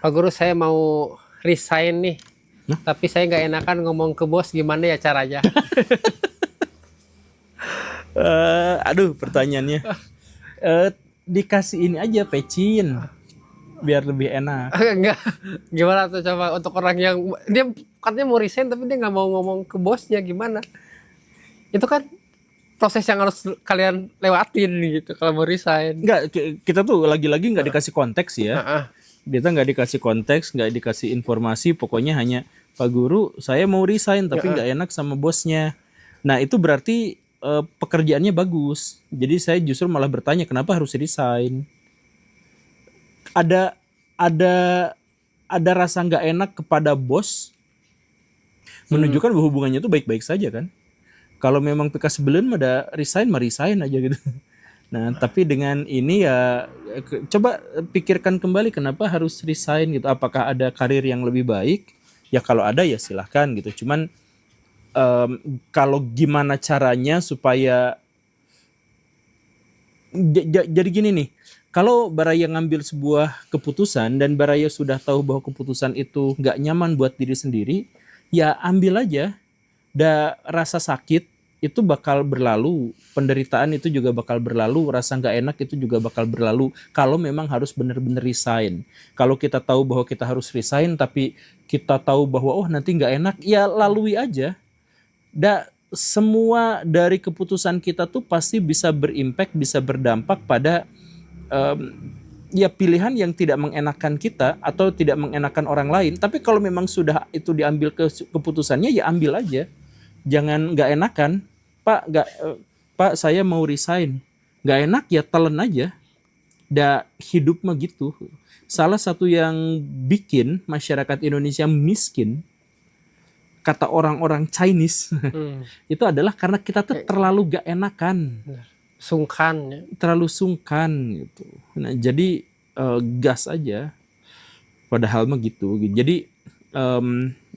Pak Guru, saya mau resign nih. Tapi saya nggak enakan ngomong ke bos, gimana ya caranya? Aduh, pertanyaannya. Dikasih ini aja pecin biar lebih enak. Enggak, gimana tuh coba untuk orang yang dia katanya mau resign tapi dia nggak mau ngomong ke bosnya, gimana? Itu kan proses yang harus kalian lewatin gitu kalau mau resign. Enggak, kita tuh lagi-lagi nggak dikasih konteks ya. Heeh. Kita nggak dikasih konteks, nggak dikasih informasi, pokoknya hanya Pak Guru, saya mau resign tapi nggak enak sama bosnya. Nah itu berarti pekerjaannya bagus. Jadi saya justru malah bertanya kenapa harus resign. Ada ada ada rasa nggak enak kepada bos, menunjukkan bahwa hubungannya itu baik-baik saja kan. Kalau memang PK sebelum ada resign, mah resign aja gitu. Nah, tapi dengan ini ya coba pikirkan kembali kenapa harus resign gitu. Apakah ada karir yang lebih baik? Ya kalau ada ya silahkan gitu. Cuman kalau gimana caranya supaya jadi gini nih. Kalau Baraya ngambil sebuah keputusan dan Baraya sudah tahu bahwa keputusan itu nggak nyaman buat diri sendiri, ya ambil aja. Rasa sakit itu bakal berlalu, penderitaan itu juga bakal berlalu, rasa nggak enak itu juga bakal berlalu. Kalau memang harus benar-benar resign. Kalau kita tahu bahwa kita harus resign, tapi kita tahu bahwa oh nanti nggak enak, ya lalui aja. Semua dari keputusan kita tuh pasti bisa berimpact, bisa berdampak pada ya pilihan yang tidak mengenakan kita atau tidak mengenakan orang lain. Tapi kalau memang sudah itu diambil keputusannya, ya ambil aja. Jangan nggak enakan, Pak saya mau resign, nggak enak ya telan aja. Hidup mah gitu. Salah satu yang bikin masyarakat Indonesia miskin, kata orang-orang Chinese, itu adalah karena kita tuh terlalu gak enakan, Sungkan ya. terlalu sungkan gitu. Nah jadi gas aja. Padahal mah gitu. Jadi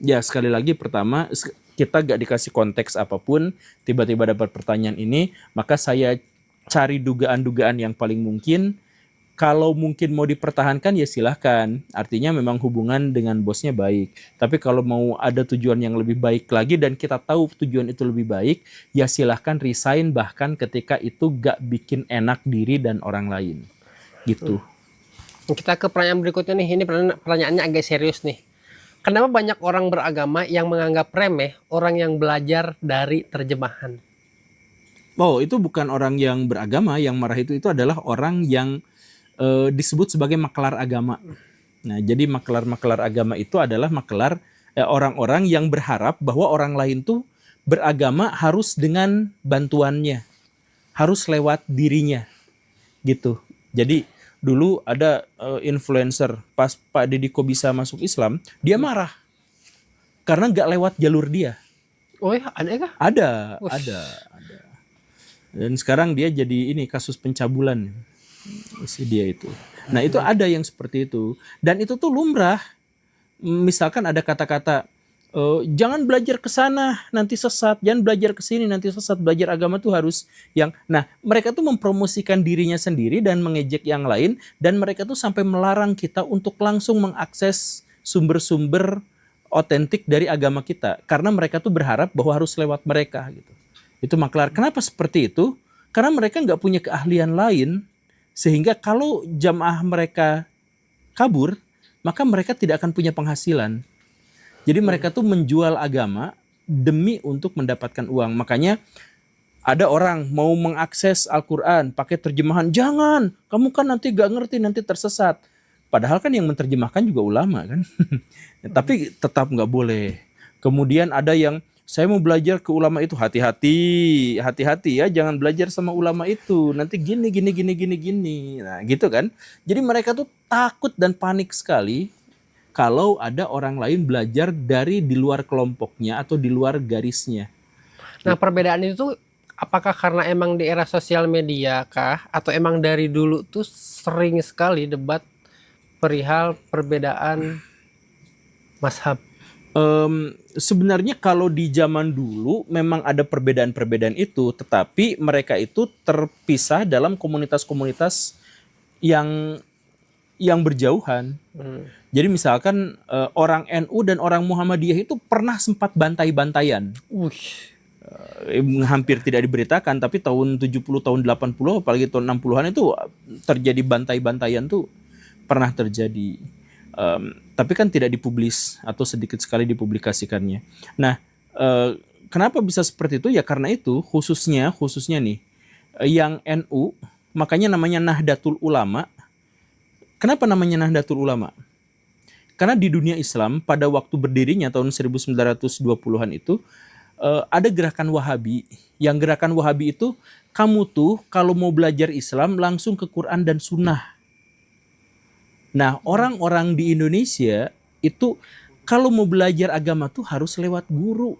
ya sekali lagi pertama kita gak dikasih konteks apapun, tiba-tiba dapat pertanyaan ini, maka saya cari dugaan-dugaan yang paling mungkin. Kalau mungkin mau dipertahankan ya silahkan, artinya memang hubungan dengan bosnya baik. Tapi kalau mau ada tujuan yang lebih baik lagi dan kita tahu tujuan itu lebih baik, ya silahkan resign bahkan ketika itu gak bikin enak diri dan orang lain. Gitu. Kita ke pertanyaan berikutnya nih, ini pertanyaannya agak serius nih. Kenapa banyak orang beragama yang menganggap remeh orang yang belajar dari terjemahan? Oh, itu bukan orang yang beragama, yang marah itu adalah orang yang disebut sebagai maklar agama. Nah, jadi maklar-maklar agama itu adalah maklar orang-orang yang berharap bahwa orang lain tuh beragama harus dengan bantuannya, harus lewat dirinya, gitu. Jadi dulu ada influencer pas Pak Deddy Kobusier masuk Islam, dia marah karena nggak lewat jalur dia. Oh ya, ada kah? Ada. Dan sekarang dia jadi ini kasus pencabulan. Si dia itu. Nah itu ada yang seperti itu. Dan itu tuh lumrah. Misalkan ada kata-kata, jangan belajar ke sana nanti sesat, jangan belajar ke sini nanti sesat. Belajar agama tuh harus yang. Nah mereka tuh mempromosikan dirinya sendiri dan mengejek yang lain. Dan mereka tuh sampai melarang kita untuk langsung mengakses sumber-sumber otentik dari agama kita. Karena mereka tuh berharap bahwa harus lewat mereka gitu. Itu maklar. Kenapa seperti itu? Karena mereka nggak punya keahlian lain. Sehingga kalau jamaah mereka kabur, maka mereka tidak akan punya penghasilan. Jadi mereka tuh menjual agama demi untuk mendapatkan uang. Makanya ada orang mau mengakses Al-Quran pakai terjemahan, jangan, kamu kan nanti gak ngerti, nanti tersesat. Padahal kan yang menerjemahkan juga ulama kan. Tapi tetap gak boleh. Kemudian ada yang saya mau belajar ke ulama itu, hati-hati ya, jangan belajar sama ulama itu, nanti gini. Nah gitu kan. Jadi mereka tuh takut dan panik sekali kalau ada orang lain belajar dari di luar kelompoknya atau di luar garisnya. Nah perbedaan itu apakah karena emang di era sosial media kah? Atau emang dari dulu tuh sering sekali debat perihal perbedaan mazhab? Sebenarnya kalau di zaman dulu memang ada perbedaan-perbedaan itu, tetapi mereka itu terpisah dalam komunitas-komunitas yang yang berjauhan. Jadi misalkan orang NU dan orang Muhammadiyah itu pernah sempat bantai-bantaian. Wih. Hampir tidak diberitakan, tapi tahun 70, tahun 80, apalagi tahun 60-an itu terjadi bantai-bantaian tuh pernah terjadi. Tapi kan tidak dipublis atau sedikit sekali dipublikasikannya. Nah, kenapa bisa seperti itu? Ya karena itu khususnya nih yang NU, makanya namanya Nahdlatul Ulama. Kenapa namanya Nahdlatul Ulama? Karena di dunia Islam pada waktu berdirinya tahun 1920-an itu ada gerakan Wahabi. Yang gerakan Wahabi itu kamu tuh kalau mau belajar Islam langsung ke Quran dan Sunnah. Nah, orang-orang di Indonesia itu kalau mau belajar agama tuh harus lewat guru.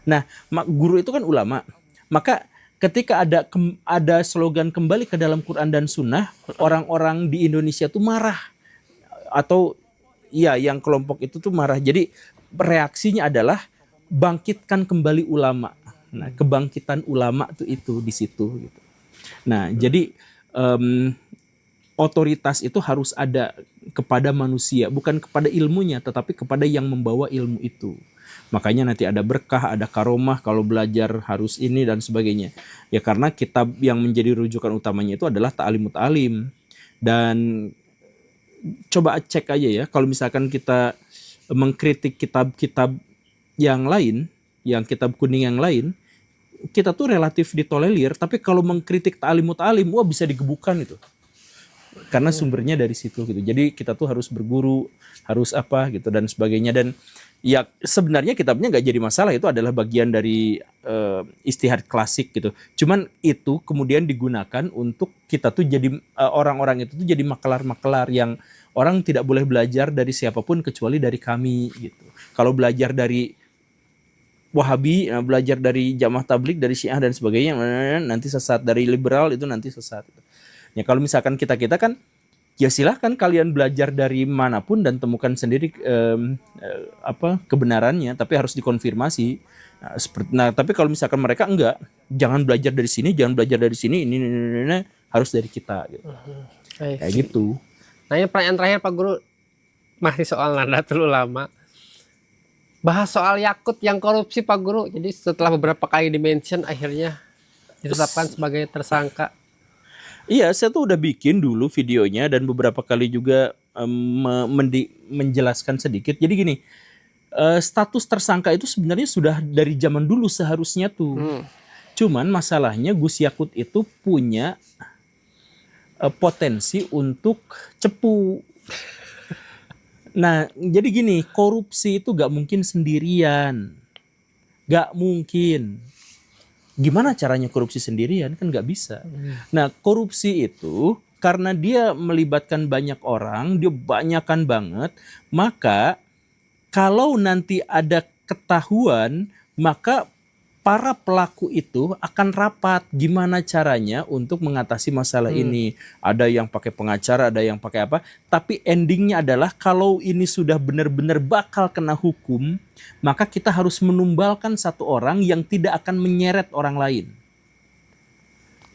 Nah, guru itu kan ulama. Maka ketika ada slogan kembali ke dalam Quran dan Sunnah, orang-orang di Indonesia tuh marah. Atau ya yang kelompok itu tuh marah. Jadi reaksinya adalah bangkitkan kembali ulama. Nah, kebangkitan ulama tuh itu di situ gitu. Nah, jadi otoritas itu harus ada kepada manusia, bukan kepada ilmunya, tetapi kepada yang membawa ilmu itu. Makanya nanti ada berkah, ada karomah kalau belajar harus ini dan sebagainya. Ya karena kitab yang menjadi rujukan utamanya itu adalah Ta'limut Alim. Dan coba cek aja ya, kalau misalkan kita mengkritik kitab-kitab yang lain, yang kitab kuning yang lain, kita tuh relatif ditolerir, tapi kalau mengkritik Ta'limut Alim, wah bisa digebukan itu. Karena sumbernya dari situ gitu. Jadi kita tuh harus berguru, harus apa gitu dan sebagainya. Dan ya sebenarnya kitabnya nggak jadi masalah, itu adalah bagian dari istihad klasik gitu. Cuman itu kemudian digunakan untuk kita tuh jadi orang-orang itu tuh jadi makelar-makelar yang orang tidak boleh belajar dari siapapun kecuali dari kami gitu. Kalau belajar dari Wahabi, belajar dari Jamaah Tabligh, dari Syiah dan sebagainya, nanti sesat. Dari liberal itu nanti sesat. Ya kalau misalkan kita kan ya silahkan kalian belajar dari manapun dan temukan sendiri kebenarannya, tapi harus dikonfirmasi. Nah, tapi kalau misalkan mereka enggak, jangan belajar dari sini, jangan belajar dari sini, ini harus dari kita gitu. Kayak gitu. Nah, ini pertanyaan terakhir Pak Guru, masih soal Nahdlatul Ulama. Bahas soal Yakut yang korupsi Pak Guru. Jadi setelah beberapa kali dimention akhirnya ditetapkan sebagai tersangka. Iya, saya tuh udah bikin dulu videonya dan beberapa kali juga menjelaskan sedikit. Jadi gini, status tersangka itu sebenarnya sudah dari zaman dulu seharusnya tuh. Cuman masalahnya Gus Yakut itu punya potensi untuk cepu. Nah, jadi gini, korupsi itu gak mungkin sendirian. Gak mungkin. Gimana caranya korupsi sendirian? Kan nggak bisa. Nah, korupsi itu karena dia melibatkan banyak orang, dia banyakan banget, maka kalau nanti ada ketahuan, maka para pelaku itu akan rapat gimana caranya untuk mengatasi masalah ini. Ada yang pakai pengacara, ada yang pakai apa. Tapi endingnya adalah kalau ini sudah benar-benar bakal kena hukum, maka kita harus menumbalkan satu orang yang tidak akan menyeret orang lain.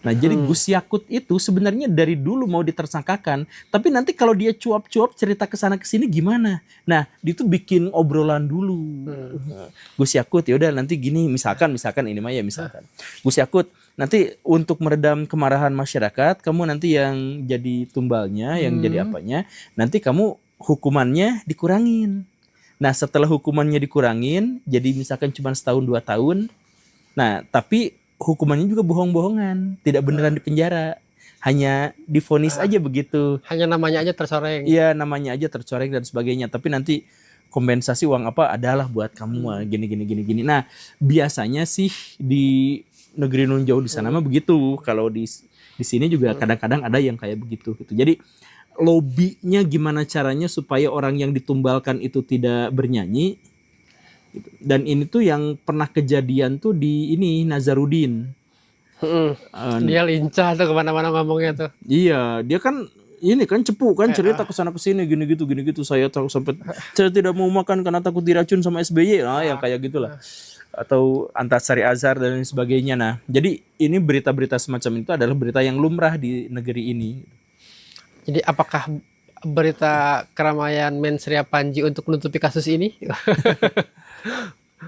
Nah, jadi Gus Yakut itu sebenarnya dari dulu mau ditersangkakan, tapi nanti kalau dia cuap-cuap cerita ke sana ke sini gimana? Nah, dia tuh bikin obrolan dulu. Gus Yakut, ya udah nanti gini, misalkan ini mah ya misalkan. Gus Yakut, nanti untuk meredam kemarahan masyarakat, kamu nanti yang jadi tumbalnya, yang jadi apanya, nanti kamu hukumannya dikurangin. Nah, setelah hukumannya dikurangin, jadi misalkan cuma setahun 2 tahun. Nah, tapi hukumannya juga bohong-bohongan, tidak beneran di penjara, hanya divonis aja begitu. Hanya namanya aja tercoreng. Iya, namanya aja tercoreng dan sebagainya. Tapi nanti kompensasi uang apa adalah buat kamu gini. Nah, biasanya sih di negeri nun jauh di sana mah begitu. Kalau di sini juga kadang-kadang ada yang kayak begitu gitu. Jadi lobbynya gimana caranya supaya orang yang ditumbalkan itu tidak bernyanyi. Dan ini tuh yang pernah kejadian tuh di ini Nazarudin. Dia lincah tuh kemana-mana ngomongnya tuh. Iya, dia kan ini kan cepu kan cerita kesana kesini gini gitu. Saya tahu sampai saya tidak mau makan karena takut diracun sama SBY. Nah, yang kayak gitulah. Atau Antasari Azhar dan lain sebagainya. Nah, jadi ini berita-berita semacam itu adalah berita yang lumrah di negeri ini. Jadi apakah berita keramaian Mensria Panji untuk menutupi kasus ini.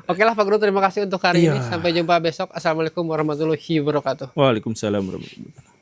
Oke lah Pak Guru, terima kasih untuk hari ini. Iya. Sampai jumpa besok. Assalamualaikum warahmatullahi wabarakatuh. Waalaikumsalam warahmatullahi wabarakatuh.